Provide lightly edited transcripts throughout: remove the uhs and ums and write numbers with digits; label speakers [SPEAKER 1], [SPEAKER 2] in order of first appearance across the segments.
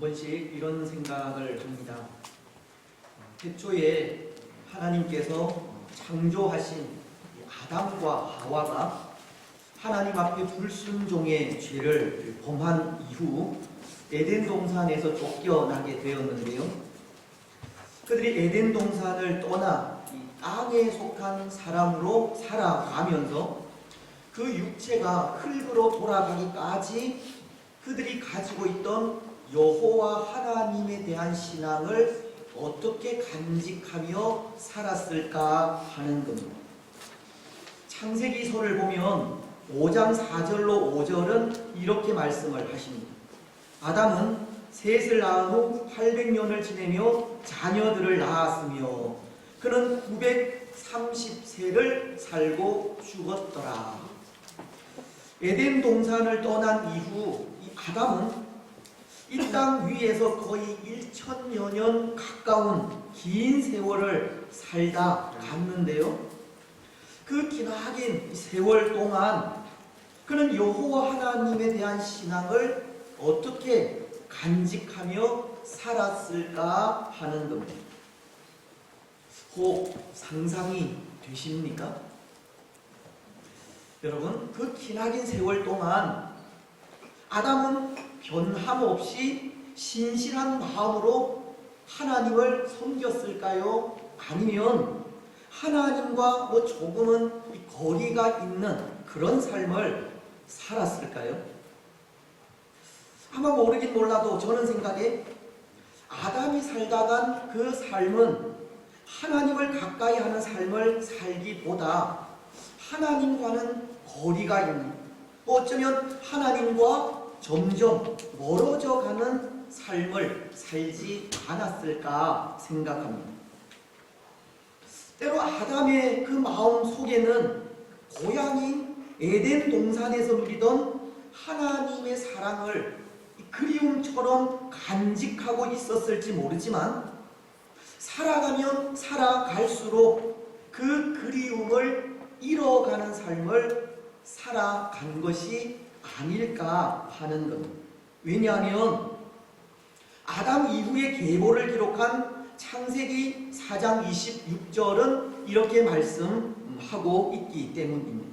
[SPEAKER 1] 번씩 이런 생각을 합니다. 태초에 하나님께서 창조하신 아담과 하와가 하나님 앞에 불순종의 죄를 범한 이후 에덴 동산에서 쫓겨나게 되었는데요. 그들이 에덴 동산을 떠나 이 땅에 속한 사람으로 살아가면서 그 육체가 흙으로 돌아가기까지 그들이 가지고 있던 여호와 하나님에 대한 신앙을 어떻게 간직하며 살았을까 하는 겁니다. 창세기서를 보면 5장 4절로 5절은 이렇게 말씀을 하십니다. 아담은 셋을 낳은 후 800년을 지내며 자녀들을 낳았으며 그는 930세를 살고 죽었더라. 에덴 동산을 떠난 이후 이 아담은 이 땅 위에서 거의 1000여 년 가까운 긴 세월을 살다 갔는데요. 그 기나긴 세월 동안 그는 여호와 하나님에 대한 신앙을 어떻게 간직하며 살았을까 하는 겁니다. 혹 상상이 되십니까? 여러분, 그 기나긴 세월 동안 아담은 변함없이 신실한 마음으로 하나님을 섬겼을까요? 아니면 하나님과 조금은 거리가 있는 그런 삶을 살았을까요? 아마 모르긴 몰라도 저는 생각에 아담이 살다간 그 삶은 하나님을 가까이 하는 삶을 살기보다 하나님과는 거리가 있는, 어쩌면 하나님과 점점 멀어져 가는 삶을 살지 않았을까 생각합니다. 때로 아담의 그 마음 속에는 고향인 에덴 동산에서 누리던 하나님의 사랑을 그리움처럼 간직하고 있었을지 모르지만 살아가면 살아갈수록 그 그리움을 잃어가는 삶을 살아간 것이 아닐까 하는 겁니다. 왜냐하면 아담 이후의 계보를 기록한 창세기 4장 26절은 이렇게 말씀하고 있기 때문입니다.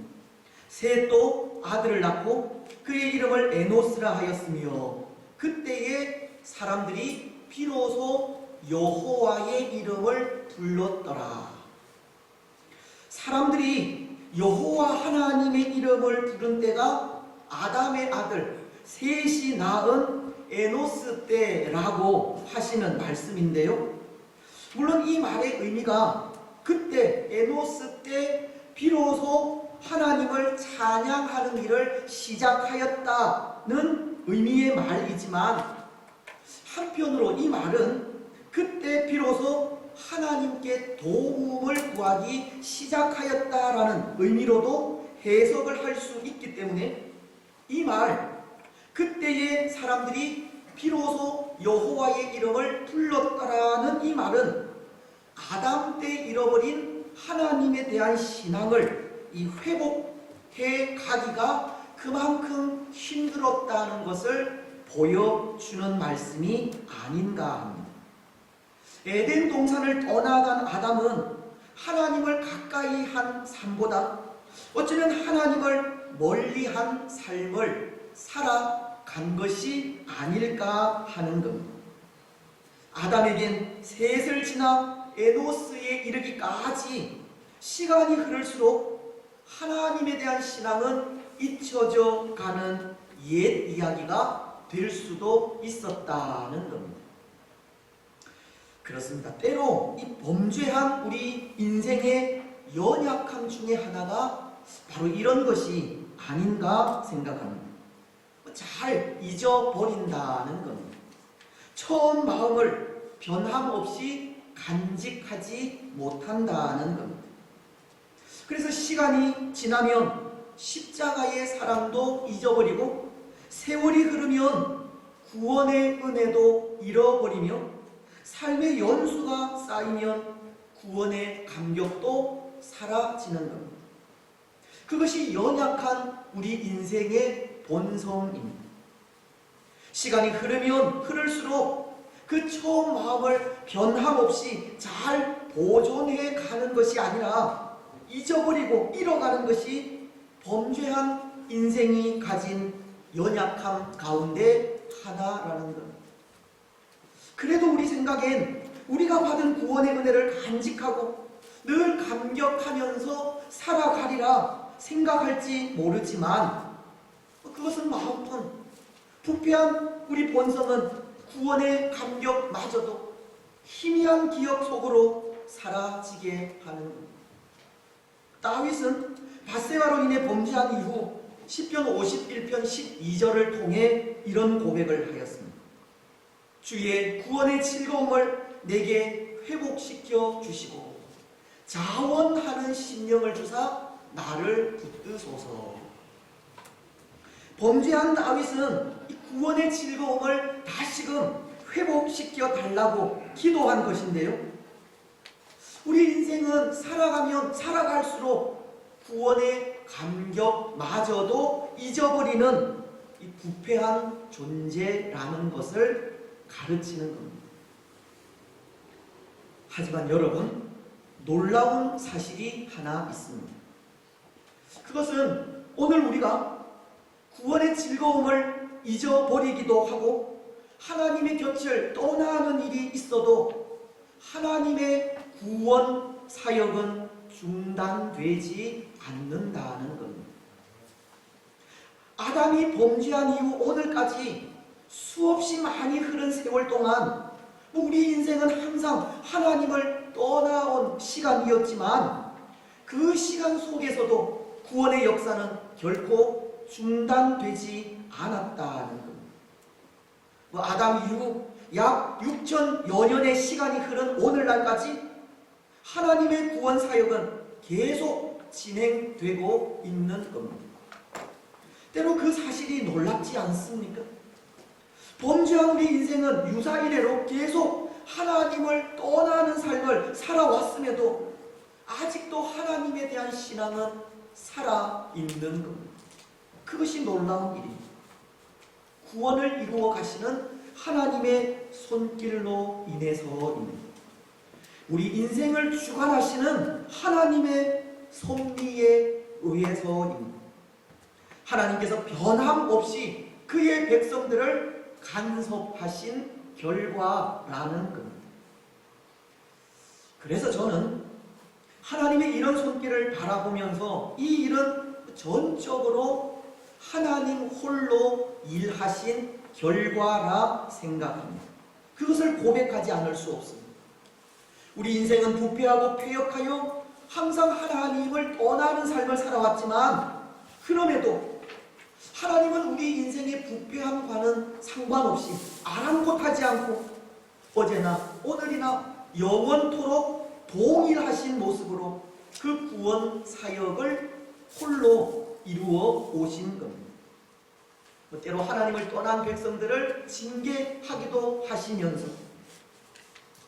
[SPEAKER 1] 셋도 아들을 낳고 그의 이름을 에노스라 하였으며 그때에 사람들이 비로소 여호와의 이름을 불렀더라. 사람들이 여호와 하나님의 이름을 부른 때가 아담의 아들 셋이 낳은 에노스 때라고 하시는 말씀인데요. 물론 이 말의 의미가 그때 에노스 때 비로소 하나님을 찬양하는 일을 시작하였다는 의미의 말이지만 한편으로 이 말은 그때 비로소 하나님께 도움을 구하기 시작하였다라는 의미로도 해석을 할 수 있기 때문에 이 말, 그때의 사람들이 비로소 여호와의 이름을 불렀다라는 이 말은 아담 때 잃어버린 하나님에 대한 신앙을 회복해 가기가 그만큼 힘들었다는 것을 보여주는 말씀이 아닌가 합니다. 에덴 동산을 떠나간 아담은 하나님을 가까이 한 삶보다 어쩌면 하나님을 멀리한 삶을 살아간 것이 아닐까 하는 겁니다. 아담에겐 셋을 지나 에노스에 이르기까지 시간이 흐를수록 하나님에 대한 신앙은 잊혀져 가는 옛 이야기가 될 수도 있었다는 겁니다. 그렇습니다. 때로 이 범죄한 우리 인생의 연약함 중에 하나가 바로 이런 것이 아닌가 생각합니다. 잘 잊어버린다는 겁니다. 처음 마음을 변함없이 간직하지 못한다는 겁니다. 그래서 시간이 지나면 십자가의 사랑도 잊어버리고 세월이 흐르면 구원의 은혜도 잃어버리며 삶의 연수가 쌓이면 구원의 감격도 사라지는 겁니다. 그것이 연약한 우리 인생의 본성입니다. 시간이 흐르면 흐를수록 그 처음 마음을 변함없이 잘 보존해 가는 것이 아니라 잊어버리고 잃어가는 것이 범죄한 인생이 가진 연약함 가운데 하나라는 것. 그래도 우리 생각엔 우리가 받은 구원의 은혜를 간직하고 늘 감격하면서 살아가리라 생각할지 모르지만 그것은 마음뿐. 부패한 우리 본성은 구원의 감격마저도 희미한 기억 속으로 사라지게 하는 것. 다윗은 밧세바로 인해 범죄한 이후 시편 51편 12절을 통해 이런 고백을 하였습니다. 주의 구원의 즐거움을 내게 회복시켜 주시고 자원하는 심령을 주사 나를 붙드소서. 범죄한 다윗은 이 구원의 즐거움을 다시금 회복시켜 달라고 기도한 것인데요. 우리 인생은 살아가면 살아갈수록 구원의 감격마저도 잊어버리는 이 부패한 존재라는 것을 가르치는 겁니다. 하지만 여러분, 놀라운 사실이 하나 있습니다. 그것은 오늘 우리가 구원의 즐거움을 잊어버리기도 하고 하나님의 곁을 떠나는 일이 있어도 하나님의 구원 사역은 중단되지 않는다는 겁니다. 아담이 범죄한 이후 오늘까지 수없이 많이 흐른 세월 동안 우리 인생은 항상 하나님을 떠나온 시간이었지만 그 시간 속에서도 구원의 역사는 결코 중단되지 않았다는 겁니다. 아담 이후 약 6천여 년의 시간이 흐른 오늘날까지 하나님의 구원 사역은 계속 진행되고 있는 겁니다. 때로 그 사실이 놀랍지 않습니까? 범죄한 우리 인생은 유사 이래로 계속 하나님을 떠나는 삶을 살아왔음에도 아직도 하나님에 대한 신앙은 살아있는 겁니다. 그것이 놀라운 일입니다. 구원을 이루어 가시는 하나님의 손길로 인해서입니다. 우리 인생을 주관하시는 하나님의 섭리에 의해서입니다. 하나님께서 변함없이 그의 백성들을 간섭하신 결과라는 겁니다. 그래서 저는 하나님의 이런 손길을 바라보면서 이 일은 전적으로 하나님 홀로 일하신 결과라 생각합니다. 그것을 고백하지 않을 수 없습니다. 우리 인생은 부패하고 패역하여 항상 하나님을 떠나는 삶을 살아왔지만 그럼에도 하나님은 우리 인생의 부패함과는 상관없이 아랑곳하지 않고 어제나 오늘이나 영원토록 동일하신 모습으로 그 구원 사역을 홀로 이루어 오신 겁니다. 때로 하나님을 떠난 백성들을 징계하기도 하시면서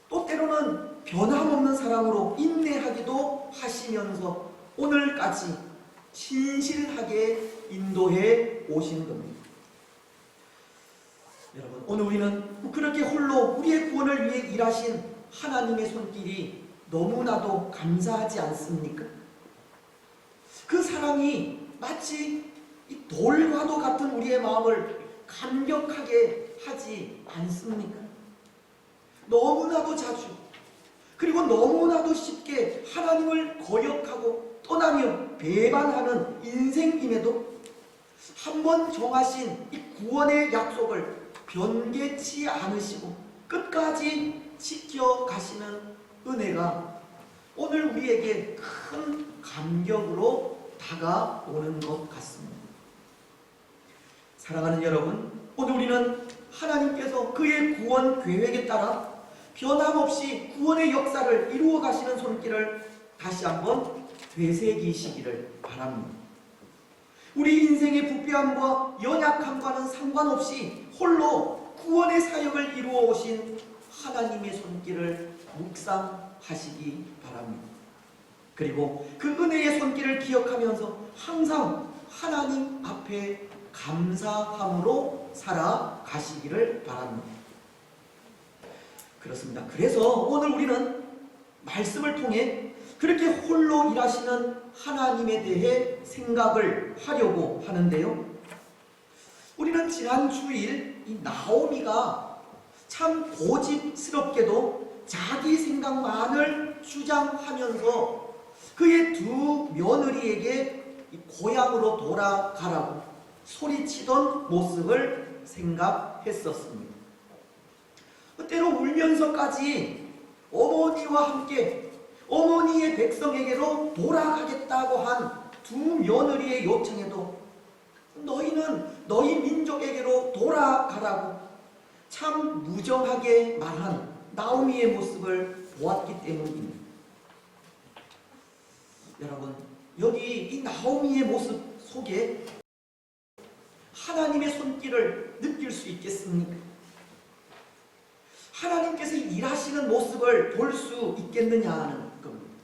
[SPEAKER 1] 또 때로는 변함없는 사랑으로 인내하기도 하시면서 오늘까지 진실하게 인도해 오신 겁니다. 여러분, 오늘 우리는 그렇게 홀로 우리의 구원을 위해 일하신 하나님의 손길이 너무나도 감사하지 않습니까? 그 사랑이 마치 이 돌과도 같은 우리의 마음을 감격하게 하지 않습니까? 너무나도 자주 그리고 너무나도 쉽게 하나님을 거역하고 떠나며 배반하는 인생임에도 한 번 정하신 이 구원의 약속을 변개치 않으시고 끝까지 지켜가시는 은혜가 오늘 우리에게 큰 감격으로 다가오는 것 같습니다. 사랑하는 여러분, 오늘 우리는 하나님께서 그의 구원 계획에 따라 변함없이 구원의 역사를 이루어 가시는 손길을 다시 한번 되새기시기를 바랍니다. 우리 인생의 부패함과 연약함과는 상관없이 홀로 구원의 사역을 이루어 오신 하나님의 손길을 묵상하시기 바랍니다. 그리고 그 은혜의 손길을 기억하면서 항상 하나님 앞에 감사함으로 살아가시기를 바랍니다. 그렇습니다. 그래서 오늘 우리는 말씀을 통해 그렇게 홀로 일하시는 하나님에 대해 생각을 하려고 하는데요. 우리는 지난 주일 이 나오미가 참 고집스럽게도 자기 생각만을 주장하면서 그의 두 며느리에게 고향으로 돌아가라고 소리치던 모습을 생각했었습니다. 때로 울면서까지 어머니와 함께 어머니의 백성에게로 돌아가겠다고 한 두 며느리의 요청에도 너희는 너희 민족에게로 돌아가라고 참 무정하게 말한 나오미의 모습을 보았기 때문입니다. 여러분, 여기 이 나오미의 모습 속에 하나님의 손길을 느낄 수 있겠습니까? 하나님께서 일하시는 모습을 볼 수 있겠느냐는 겁니다.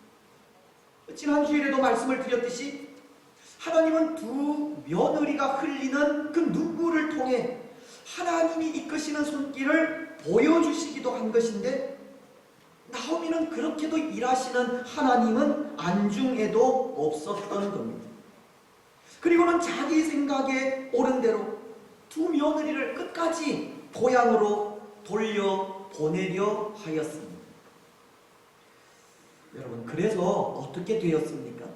[SPEAKER 1] 지난 주일에도 말씀을 드렸듯이 하나님은 두 며느리가 흘리는 그 눈물을 통해 하나님이 이끄시는 손길을 보여주시기도 한 것인데, 나오미는 그렇게도 일하시는 하나님은 안중에도 없었던 겁니다. 그리고는 자기 생각에 옳은 대로 두 며느리를 끝까지 고향으로 돌려보내려 하였습니다. 여러분, 그래서 어떻게 되었습니까?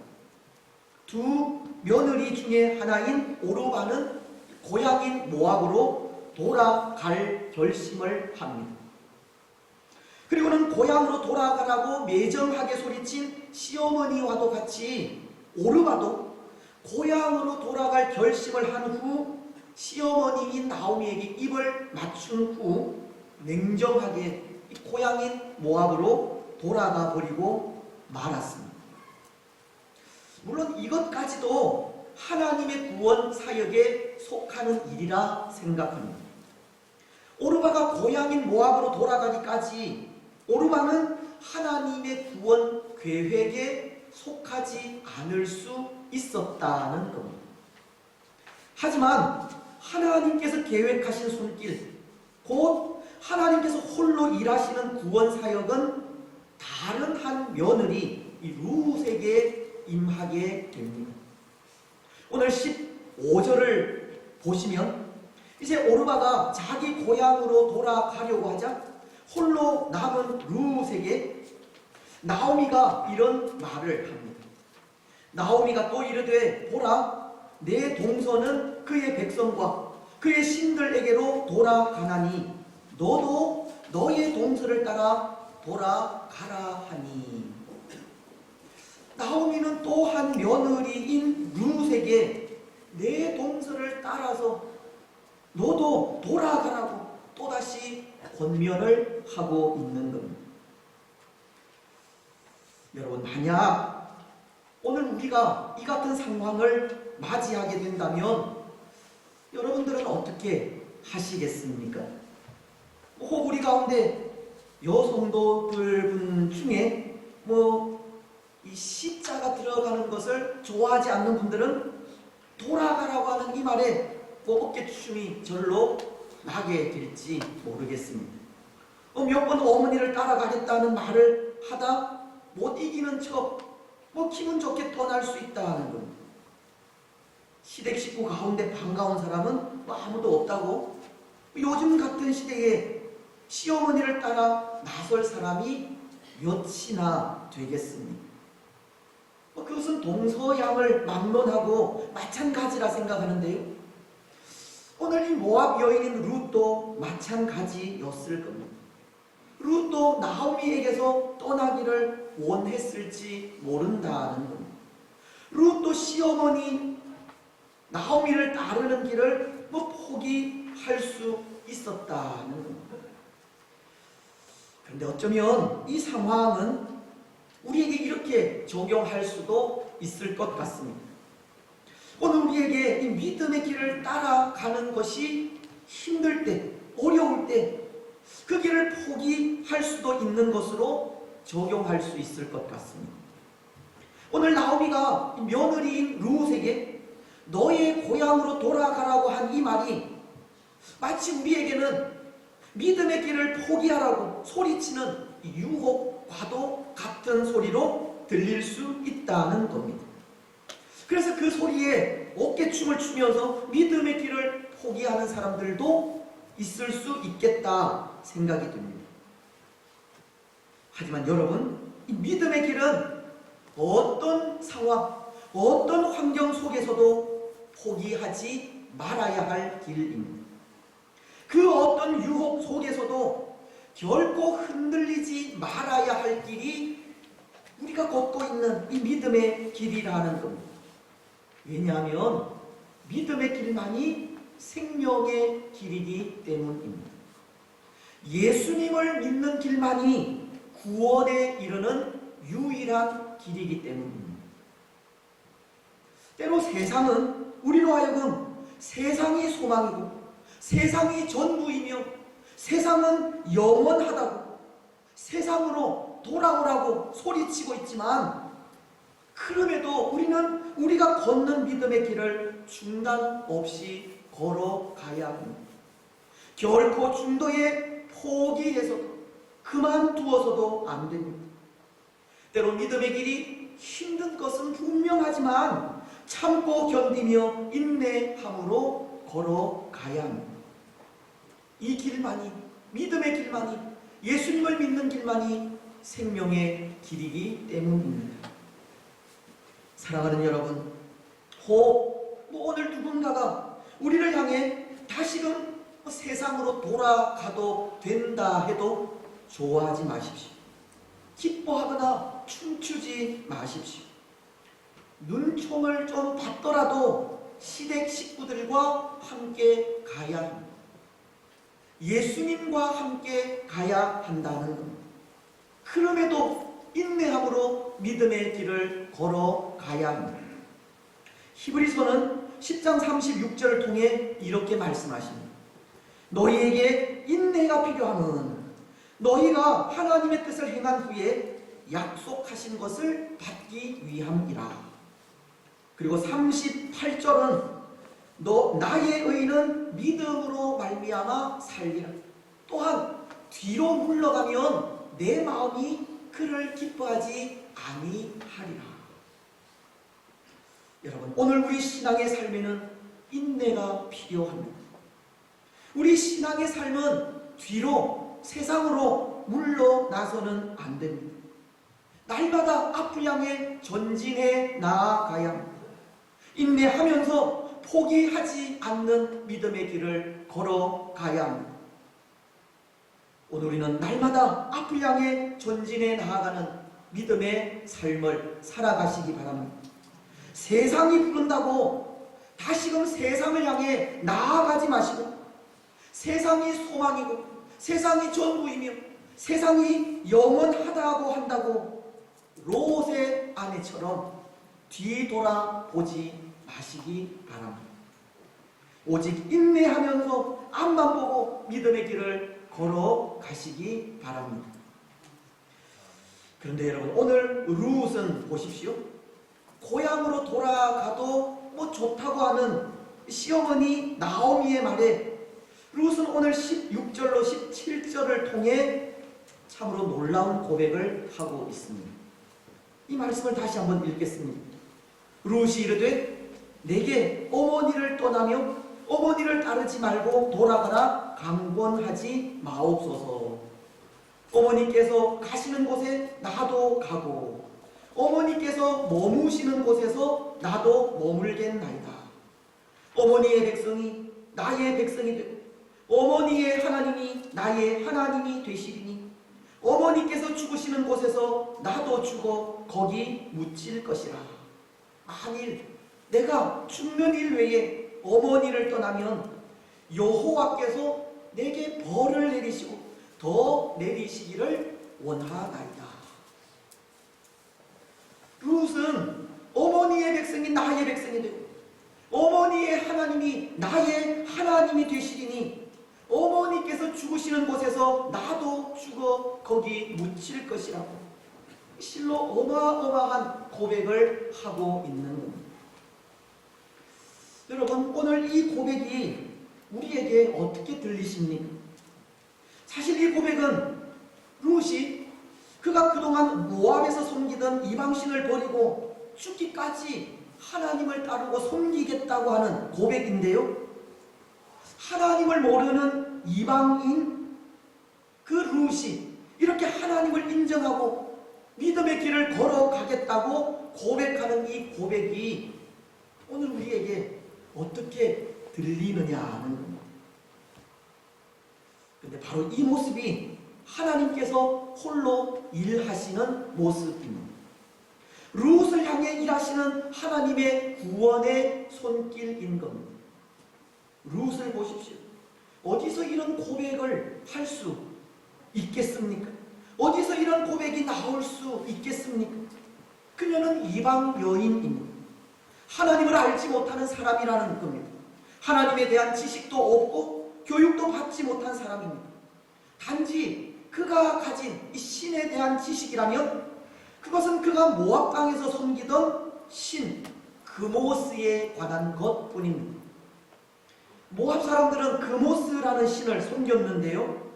[SPEAKER 1] 두 며느리 중에 하나인 오르바는 고향인 모압으로 돌아갈 결심을 합니다. 그리고는 고향으로 돌아가라고 매정하게 소리친 시어머니와도 같이 오르바도 고향으로 돌아갈 결심을 한 후 시어머니인 나오미에게 입을 맞춘 후 냉정하게 고향인 모압으로 돌아가 버리고 말았습니다. 물론 이것까지도 하나님의 구원 사역에 속하는 일이라 생각합니다. 오르바가 고향인 모압으로 돌아가기까지 오르바는 하나님의 구원 계획에 속하지 않을 수 있었다는 겁니다. 하지만 하나님께서 계획하신 손길, 곧 하나님께서 홀로 일하시는 구원 사역은 다른 한 며느리 룻에게 임하게 됩니다. 오늘 15절을 보시면 이제 오르바가 자기 고향으로 돌아가려고 하자 홀로 남은 룻에게 나오미가 이런 말을 합니다. 나오미가 또 이르되 보라, 내 동서는 그의 백성과 그의 신들에게로 돌아가나니 너도 너의 동서를 따라 돌아가라 하니. 나오미는 또 한 며느리인 룻에게 내 동서를 따라서 너도 돌아가라고 또다시 권면을 하고 있는 겁니다. 여러분, 만약 오늘 우리가 이 같은 상황을 맞이하게 된다면 여러분들은 어떻게 하시겠습니까? 혹 우리 가운데 여성도들 중에 이 시자가 들어가는 것을 좋아하지 않는 분들은 돌아가라고 하는 이 말에 어깨춤이 절로 나게 될지 모르겠습니다. 몇 번 어머니를 따라가겠다는 말을 하다 못 이기는 척 기분 좋게 떠날 수 있다는 겁니다. 시댁 식구 가운데 반가운 사람은 아무도 없다고, 요즘 같은 시대에 시어머니를 따라 나설 사람이 몇이나 되겠습니까? 그것은 동서양을 막론하고 마찬가지라 생각하는데요. 오늘 이 모압 여인인 룻도 마찬가지였을 겁니다. 룻도 나오미에게서 떠나기를 원했을지 모른다는 겁니다. 룻도 시어머니 나오미를 따르는 길을 포기할 수 있었다는 겁니다. 그런데 어쩌면 이 상황은 우리에게 이렇게 적용할 수도 있을 것 같습니다. 오늘 우리에게 이 믿음의 길을 따라가는 것이 힘들 때, 어려울 때 그 길을 포기할 수도 있는 것으로 적용할 수 있을 것 같습니다. 오늘 나오미가 며느리인 룻에게 너의 고향으로 돌아가라고 한 이 말이 마치 우리에게는 믿음의 길을 포기하라고 소리치는 유혹과도 같은 소리로 들릴 수 있다는 겁니다. 그래서 그 소리에 어깨춤을 추면서 믿음의 길을 포기하는 사람들도 있을 수 있겠다 생각이 듭니다. 하지만 여러분, 이 믿음의 길은 어떤 상황, 어떤 환경 속에서도 포기하지 말아야 할 길입니다. 그 어떤 유혹 속에서도 결코 흔들리지 말아야 할 길이 우리가 걷고 있는 이 믿음의 길이라는 겁니다. 왜냐하면 믿음의 길만이 생명의 길이기 때문입니다. 예수님을 믿는 길만이 구원에 이르는 유일한 길이기 때문입니다. 때로 세상은 우리로 하여금 세상이 소망이고 세상이 전부이며 세상은 영원하다고 세상으로 돌아오라고 소리치고 있지만, 그럼에도 우리는 우리가 걷는 믿음의 길을 중단 없이 걸어가야 합니다. 결코 중도에 포기해서도 그만두어서도 안 됩니다. 때로 믿음의 길이 힘든 것은 분명하지만 참고 견디며 인내함으로 걸어가야 합니다. 이 길만이, 믿음의 길만이, 예수님을 믿는 길만이 생명의 길이기 때문입니다. 사랑하는 여러분, 오늘 누군가가 우리를 향해 다시금 세상으로 돌아가도 된다 해도 좋아하지 마십시오. 기뻐하거나 춤추지 마십시오. 눈총을 좀 받더라도 시댁 식구들과 함께 가야 합니다. 예수님과 함께 가야 한다는 겁니다. 그럼에도 인내함으로 믿음의 길을 걸어가야 합니다. 히브리서는 10장 36절을 통해 이렇게 말씀하십니다. 너희에게 인내가 필요함은 너희가 하나님의 뜻을 행한 후에 약속하신 것을 받기 위함이라. 그리고 38절은 나의 의는 믿음으로 말미암아 살리라. 또한 뒤로 물러가면 내 마음이 그를 기뻐하지 아니하리라. 여러분, 오늘 우리 신앙의 삶에는 인내가 필요합니다. 우리 신앙의 삶은 뒤로 세상으로 물러나서는 안 됩니다. 날마다 앞을 향해 전진해 나아가야 합니다. 인내하면서 포기하지 않는 믿음의 길을 걸어가야 합니다. 오늘 우리는 날마다 앞을 향해 전진해 나아가는 믿음의 삶을 살아가시기 바랍니다. 세상이 부른다고 다시금 세상을 향해 나아가지 마시고, 세상이 소망이고 세상이 전부이며 세상이 영원하다고 한다고 롯의 아내처럼 뒤돌아보지 마시기 바랍니다. 오직 인내하면서 앞만 보고 믿음의 길을 걸어가시기 바랍니다. 그런데 여러분, 오늘 룻은 보십시오. 고향으로 돌아가도 좋다고 하는 시어머니 나오미의 말에 룻은 오늘 16절로 17절을 통해 참으로 놀라운 고백을 하고 있습니다. 이 말씀을 다시 한번 읽겠습니다. 룻이 이르되 내게 어머니를 떠나며 어머니를 따르지 말고 돌아가라 강권하지 마옵소서. 어머니께서 가시는 곳에 나도 가고 어머니께서 머무시는 곳에서 나도 머물겠나이다. 어머니의 백성이 나의 백성이 되고 어머니의 하나님이 나의 하나님이 되시리니 어머니께서 죽으시는 곳에서 나도 죽어 거기 묻힐 것이라. 만일 내가 죽는 일 외에 어머니를 떠나면 여호와께서 내게 벌을 내리시고 더 내리시기를 원하나이다. 룻은 어머니의 백성이 나의 백성이 되고 어머니의 하나님이 나의 하나님이 되시리니 어머니께서 죽으시는 곳에서 나도 죽어 거기 묻힐 것이라고 실로 어마어마한 고백을 하고 있는 겁니다. 여러분, 오늘 이 고백이 우리에게 어떻게 들리십니까? 사실 이 고백은 룻이 그가 그동안 모압에서 섬기던 이방신을 버리고 죽기까지 하나님을 따르고 섬기겠다고 하는 고백인데요. 하나님을 모르는 이방인 그 룻이 이렇게 하나님을 인정하고 믿음의 길을 걸어가겠다고 고백하는 이 고백이 오늘 우리에게 어떻게 들리느냐 하는 겁니다. 근데 바로 이 모습이 하나님께서 홀로 일하시는 모습입니다. 룻을 향해 일하시는 하나님의 구원의 손길인 겁니다. 룻을 보십시오. 어디서 이런 고백을 할 수 있겠습니까? 어디서 이런 고백이 나올 수 있겠습니까? 그녀는 이방 여인입니다. 하나님을 알지 못하는 사람이라는 겁니다. 하나님에 대한 지식도 없고 교육도 받지 못한 사람입니다. 단지 그가 가진 이 신에 대한 지식이라면 그것은 그가 모압 땅에서 섬기던 신 그모스에 관한 것뿐입니다. 모압 사람들은 그모스라는 신을 섬겼는데요.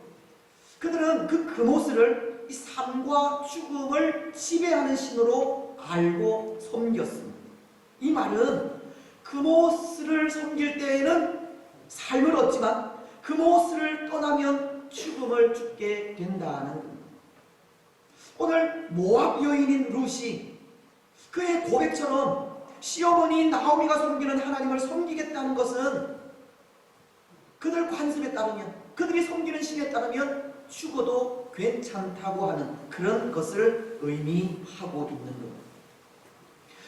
[SPEAKER 1] 그들은 그 그모스를 이 삶과 죽음을 지배하는 신으로 알고 섬겼습니다. 이 말은 그모스를 섬길 때에는 삶을 얻지만 그모스를 떠나면 죽음을 죽게 된다는 겁니다. 오늘 모압 여인인 룻이 그의 고백처럼 시어머니 나오미가 섬기는 하나님을 섬기겠다는 것은 그들 관습에 따르면, 그들이 섬기는 신에 따르면 죽어도 괜찮다고 하는 그런 것을 의미하고 있는 겁니다.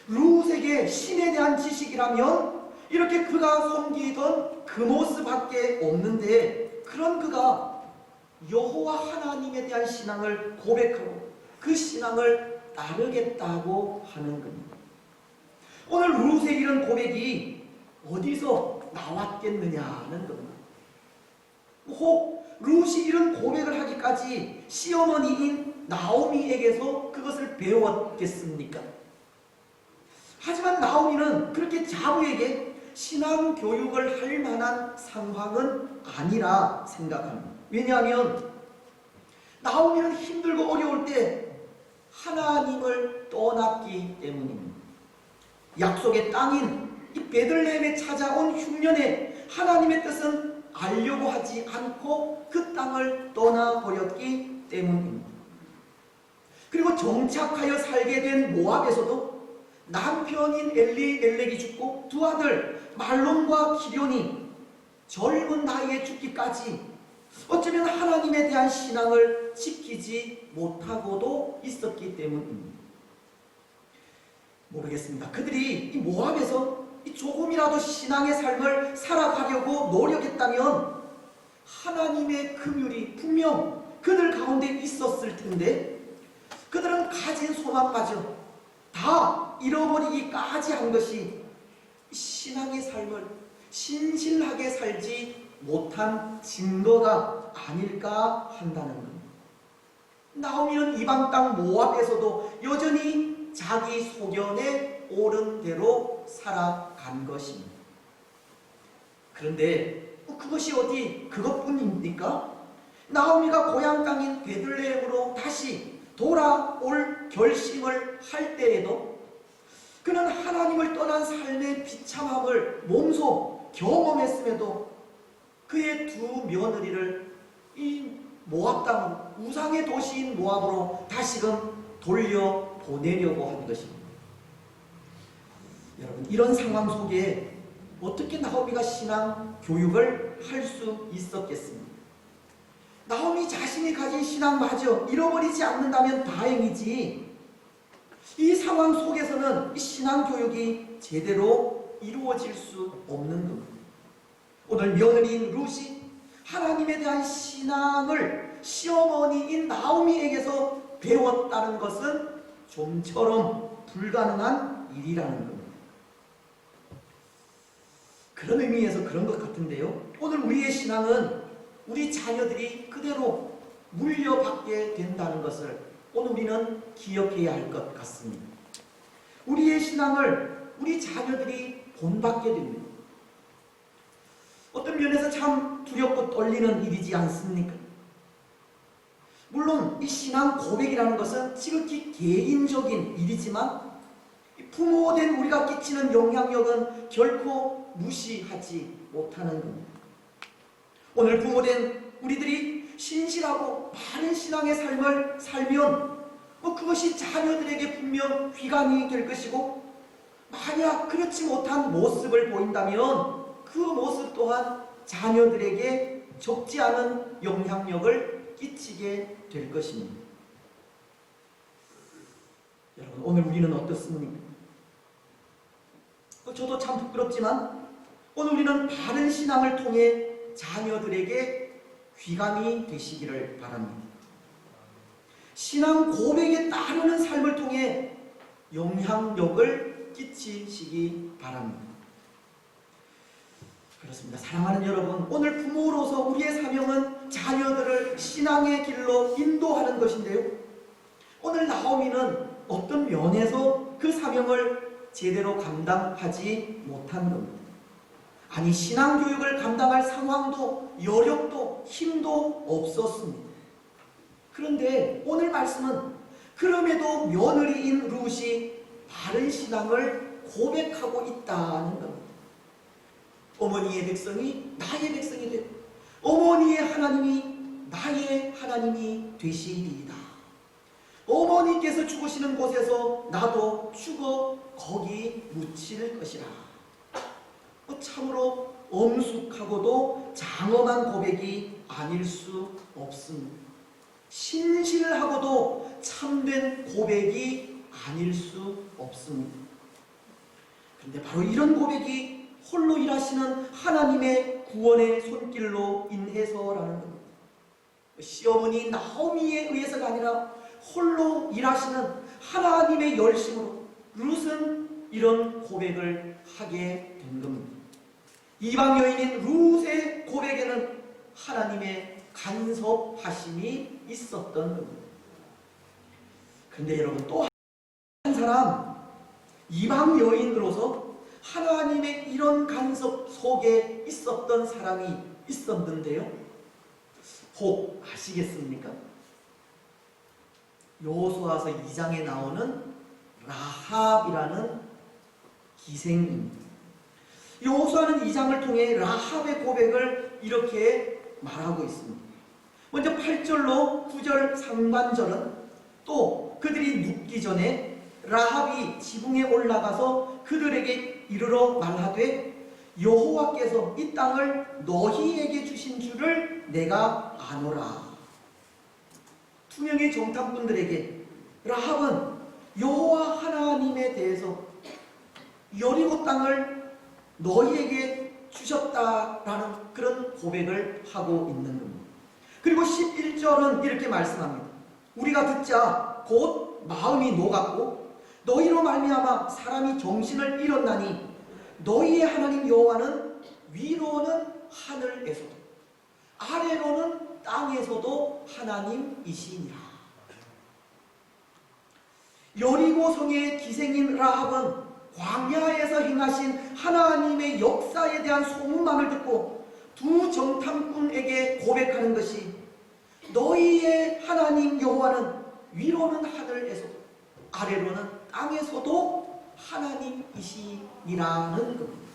[SPEAKER 1] 룻에게 신에 대한 지식이라면 이렇게 그가 섬기던 그 모습밖에 없는데, 그런 그가 여호와 하나님에 대한 신앙을 고백하고 그 신앙을 따르겠다고 하는 겁니다. 오늘 룻의 이런 고백이 어디서 나왔겠느냐는 겁니다. 혹 룻이 이런 고백을 하기까지 시어머니인 나오미에게서 그것을 배웠겠습니까? 하지만 나오미는 그렇게 자부에게 신앙 교육을 할 만한 상황은 아니라 생각합니다. 왜냐하면 나오미는 힘들고 어려울 때 하나님을 떠났기 때문입니다. 약속의 땅인 이 베들레헴에 찾아온 흉년에 하나님의 뜻은 알려고 하지 않고 그 땅을 떠나버렸기 때문입니다. 그리고 정착하여 살게 된 모압에서도 남편인 엘리멜렉이 죽고 두 아들 말론과 기련이 젊은 나이에 죽기까지 어쩌면 하나님에 대한 신앙을 지키지 못하고도 있었기 때문입니다. 모르겠습니다. 그들이 이 모압에서 조금이라도 신앙의 삶을 살아가려고 노력했다면 하나님의 긍휼이 분명 그들 가운데 있었을 텐데 그들은 가진 소망마저 다 잃어버리기까지 한 것이 신앙의 삶을 신실하게 살지 못한 증거가 아닐까 한다는 겁니다. 나오미는 이방 땅 모압에서도 여전히 자기 소견에 옳은 대로 살아간 것입니다. 그런데 그것이 어디 그것뿐입니까? 나오미가 고향 땅인 베들레헴으로 다시 돌아올 결심을 할 때에도 그는 하나님을 떠난 삶의 비참함을 몸소 경험했음에도 그의 두 며느리를 이 모압 땅으로, 우상의 도시인 모압으로 다시금 돌려보내려고 한 것입니다. 여러분, 이런 상황 속에 어떻게 나오미가 신앙 교육을 할 수 있었겠습니까? 나오미 자신이 가진 신앙마저 잃어버리지 않는다면 다행이지, 이 상황 속에서는 이 신앙 교육이 제대로 이루어질 수 없는 겁니다. 오늘 며느리인 룻이 하나님에 대한 신앙을 시어머니인 나오미에게서 배웠다는 것은 좀처럼 불가능한 일이라는 겁니다. 그런 의미에서 그런 것 같은데요. 오늘 우리의 신앙은 우리 자녀들이 그대로 물려받게 된다는 것을 오늘 우리는 기억해야 할 것 같습니다. 우리의 신앙을 우리 자녀들이 본받게 됩니다. 어떤 면에서 참 두렵고 떨리는 일이지 않습니까? 물론 이 신앙 고백이라는 것은 지극히 개인적인 일이지만 부모된 우리가 끼치는 영향력은 결코 무시하지 못하는 겁니다. 오늘 부모된 우리들이 신실하고 바른 신앙의 삶을 살면 그것이 자녀들에게 분명 귀감이 될 것이고, 만약 그렇지 못한 모습을 보인다면 그 모습 또한 자녀들에게 적지 않은 영향력을 끼치게 될 것입니다. 여러분, 오늘 우리는 어떻습니까? 저도 참 부끄럽지만 오늘 우리는 바른 신앙을 통해 자녀들에게 귀감이 되시기를 바랍니다. 신앙 고백에 따르는 삶을 통해 영향력을 끼치시기 바랍니다. 그렇습니다. 사랑하는 여러분, 오늘 부모로서 우리의 사명은 자녀들을 신앙의 길로 인도하는 것인데요, 오늘 나오미는 어떤 면에서 그 사명을 제대로 감당하지 못한 겁니다. 아니, 신앙교육을 감당할 상황도 여력도 힘도 없었습니다. 그런데 오늘 말씀은 그럼에도 며느리인 룻이 바른 신앙을 고백하고 있다는 겁니다. 어머니의 백성이 나의 백성이 되고 어머니의 하나님이 나의 하나님이 되시리이다. 어머니께서 죽으시는 곳에서 나도 죽어 거기 묻힐 것이라. 참으로 엄숙하고도 장엄한 고백이 아닐 수 없습니다. 신실하고도 참된 고백이 아닐 수 없습니다. 그런데 바로 이런 고백이 홀로 일하시는 하나님의 구원의 손길로 인해서라는 겁니다. 시어머니 나오미에 의해서가 아니라 홀로 일하시는 하나님의 열심으로 룻은 이런 고백을 하게 된 겁니다. 이방 여인인 룻의 고백에는 하나님의 간섭하심이 있었던 겁니다. 그런데 여러분, 또 한 사람, 이방 여인으로서 하나님의 이런 간섭 속에 있었던 사람이 있었는데요, 혹 아시겠습니까? 여호수아서 2장에 나오는 라합이라는 기생입니다. 여호수아는 2장을 통해 라합의 고백을 이렇게 말하고 있습니다. 먼저 8절로 9절 상반절은 또 그들이 눕기 전에 라합이 지붕에 올라가서 그들에게 이르러 말하되 여호와께서 이 땅을 너희에게 주신 줄을 내가 아노라. 두 명의 정탐꾼들에게 라합은 여호와 하나님에 대해서 여리고 땅을 너희에게 주셨다라는 그런 고백을 하고 있는 겁니다. 그리고 11절은 이렇게 말씀합니다. 우리가 듣자 곧 마음이 녹았고 너희로 말미암아 사람이 정신을 잃었나니 너희의 하나님 여호와는 위로는 하늘에서도 아래로는 땅에서도 하나님이시니라. 여리고 성의 기생인 라합은 광야에서 행하신 하나님의 역사에 대한 소문만을 듣고 두 정탐꾼에게 고백하는 것이 너희의 하나님 여호와는 위로는 하늘에서도 아래로는 땅에서도 하나님이시니라는 겁니다.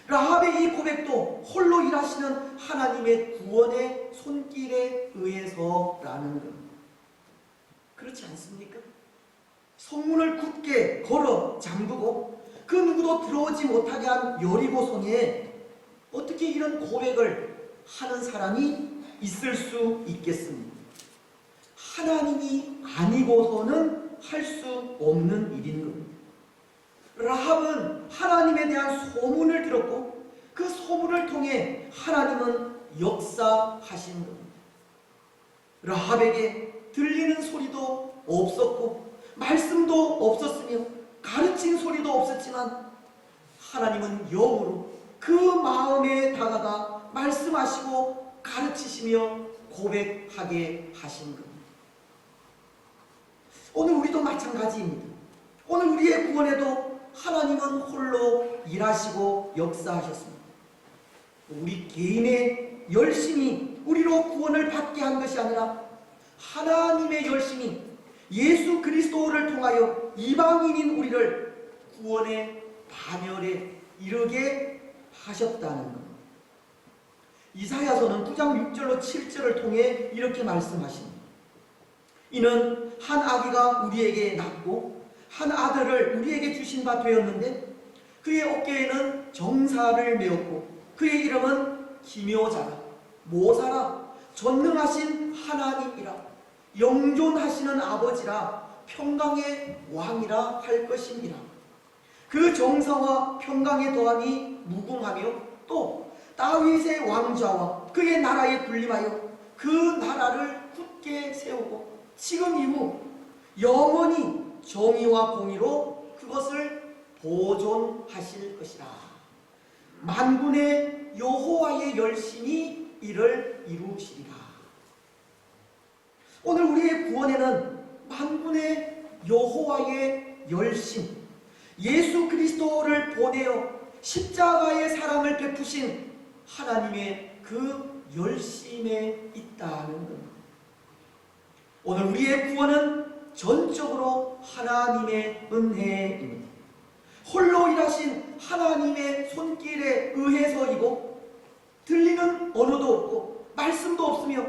[SPEAKER 1] 라합의 이 고백도 홀로 일하시는 하나님의 구원의 손길에 의해서라는 겁니다. 그렇지 않습니까? 성문을 굳게 걸어 잠그고 그 누구도 들어오지 못하게 한 여리고 성에 어떻게 이런 고백을 하는 사람이 있을 수 있겠습니까? 하나님이 아니고서는 할 수 없는 일인 겁니다. 라합은 하나님에 대한 소문을 들었고 그 소문을 통해 하나님은 역사하신 겁니다. 라합에게 들리는 소리도 없었고 말씀도 없었으며 가르친 소리도 없었지만 하나님은 영으로 그 마음에 다가가 말씀하시고 가르치시며 고백하게 하신 겁니다. 오늘 우리도 마찬가지입니다. 오늘 우리의 구원에도 하나님은 홀로 일하시고 역사하셨습니다. 우리 개인의 열심이 우리로 구원을 받게 한 것이 아니라 하나님의 열심이 예수 그리스도를 통하여 이방인인 우리를 구원의 반열에 이르게 하셨다는 것. 이사야서는 9장 6절로 7절을 통해 이렇게 말씀하십니다. 이는 한 아기가 우리에게 낳고 한 아들을 우리에게 주신 바 되었는데 그의 어깨에는 정사를 메었고 그의 이름은 기묘자라 모사라 전능하신 하나님이라 영존하시는 아버지라 평강의 왕이라 할 것입니다. 그 정사와 평강의 더함이 무궁하며 또 다윗의 왕좌와 그의 나라에 군림하여 그 나라를 굳게 세우고 지금 이후 영원히 정의와 공의로 그것을 보존하실 것이라. 만군의 여호와의 열심이 이를 이루시리라. 오늘 우리의 구원에는 만군의 여호와의 열심, 예수 그리스도를 보내어 십자가의 사랑을 베푸신 하나님의 그 열심에 있다는 겁니다. 오늘 우리의 구원은 전적으로 하나님의 은혜입니다. 홀로 일하신 하나님의 손길에 의해서이고 들리는 언어도 없고 말씀도 없으며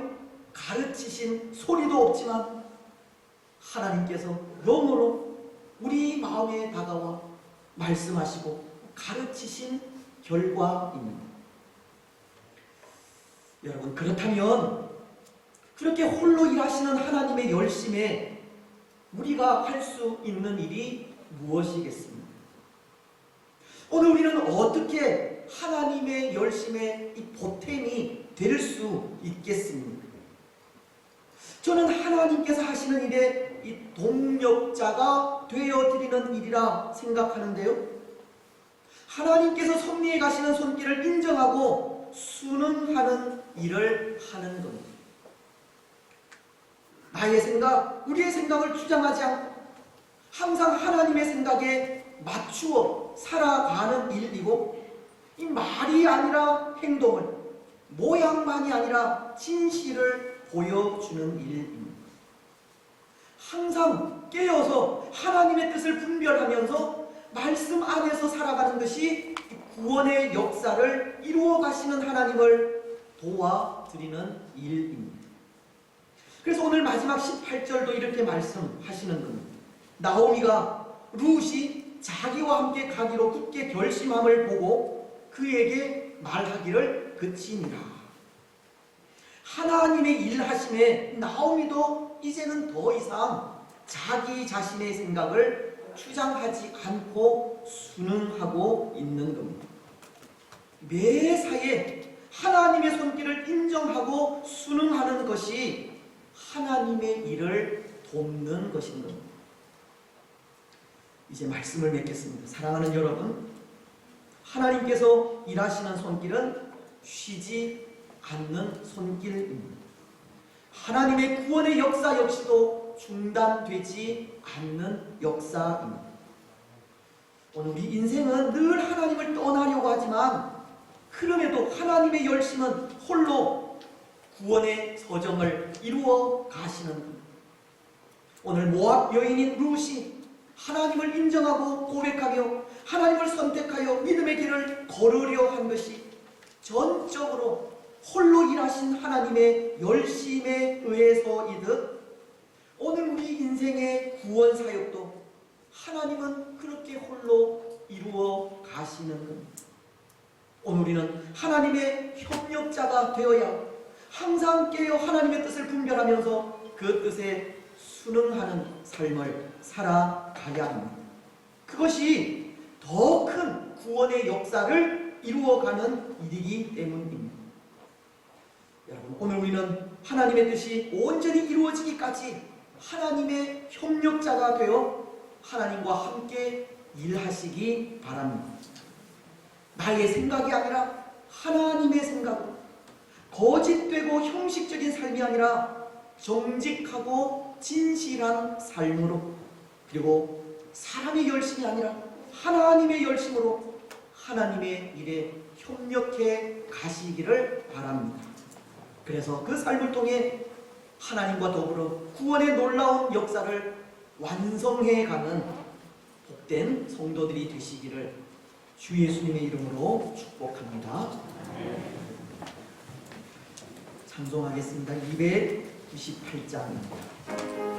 [SPEAKER 1] 가르치신 소리도 없지만 하나님께서 영으로 우리 마음에 다가와 말씀하시고 가르치신 결과입니다. 여러분, 그렇다면 그렇게 홀로 일하시는 하나님의 열심에 우리가 할 수 있는 일이 무엇이겠습니까? 오늘 우리는 어떻게 하나님의 열심에 이 보탬이 될 수 있겠습니까? 저는 하나님께서 하시는 일에 이 동력자가 되어드리는 일이라 생각하는데요. 하나님께서 섭리해 가시는 손길을 인정하고 순응하는 일을 하는 겁니다. 나의 생각, 우리의 생각을 주장하지 않고 항상 하나님의 생각에 맞추어 살아가는 일이고, 이 말이 아니라 행동을, 모양만이 아니라 진실을 보여주는 일입니다. 항상 깨어서 하나님의 뜻을 분별하면서 말씀 안에서 살아가는 것이 구원의 역사를 이루어 가시는 하나님을 도와드리는 일입니다. 그래서 오늘 마지막 18절도 이렇게 말씀하시는 겁니다. 나오미가 룻이 자기와 함께 가기로 굳게 결심함을 보고 그에게 말하기를 그치니라. 하나님의 일하심에 나오미도 이제는 더 이상 자기 자신의 생각을 주장하지 않고 순응하고 있는 겁니다. 매사에 하나님의 손길을 인정하고 순응하는 것이 하나님의 일을 돕는 것인 겁니다. 이제 말씀을 맺겠습니다. 사랑하는 여러분, 하나님께서 일하시는 손길은 쉬지 않는 손길입니다. 하나님의 구원의 역사 역시도 중단되지 않는 역사입니다. 오늘 우리 인생은 늘 하나님을 떠나려고 하지만 그럼에도 하나님의 열심은 홀로 구원의 서정을 이루어 가시는 것. 오늘 모압 여인인 룻이 하나님을 인정하고 고백하며 하나님을 선택하여 믿음의 길을 걸으려 한 것이 전적으로 홀로 일하신 하나님의 열심에 의해서이듯 오늘 우리 인생의 구원 사역도 하나님은 그렇게 홀로 이루어 가시는 겁니다. 오늘 우리는 하나님의 협력자가 되어야 항상 깨어 하나님의 뜻을 분별하면서 그 뜻에 순응하는 삶을 살아가야 합니다. 그것이 더 큰 구원의 역사를 이루어가는 일이기 때문입니다. 여러분, 오늘 우리는 하나님의 뜻이 온전히 이루어지기까지 하나님의 협력자가 되어 하나님과 함께 일하시기 바랍니다. 나의 생각이 아니라 하나님의 생각으로, 거짓되고 형식적인 삶이 아니라 정직하고 진실한 삶으로, 그리고 사람의 열심이 아니라 하나님의 열심으로 하나님의 일에 협력해 가시기를 바랍니다. 그래서 그 삶을 통해 하나님과 더불어 구원의 놀라운 역사를 완성해가는 복된 성도들이 되시기를 주 예수님의 이름으로 축복합니다. 찬송하겠습니다. 298장입니다.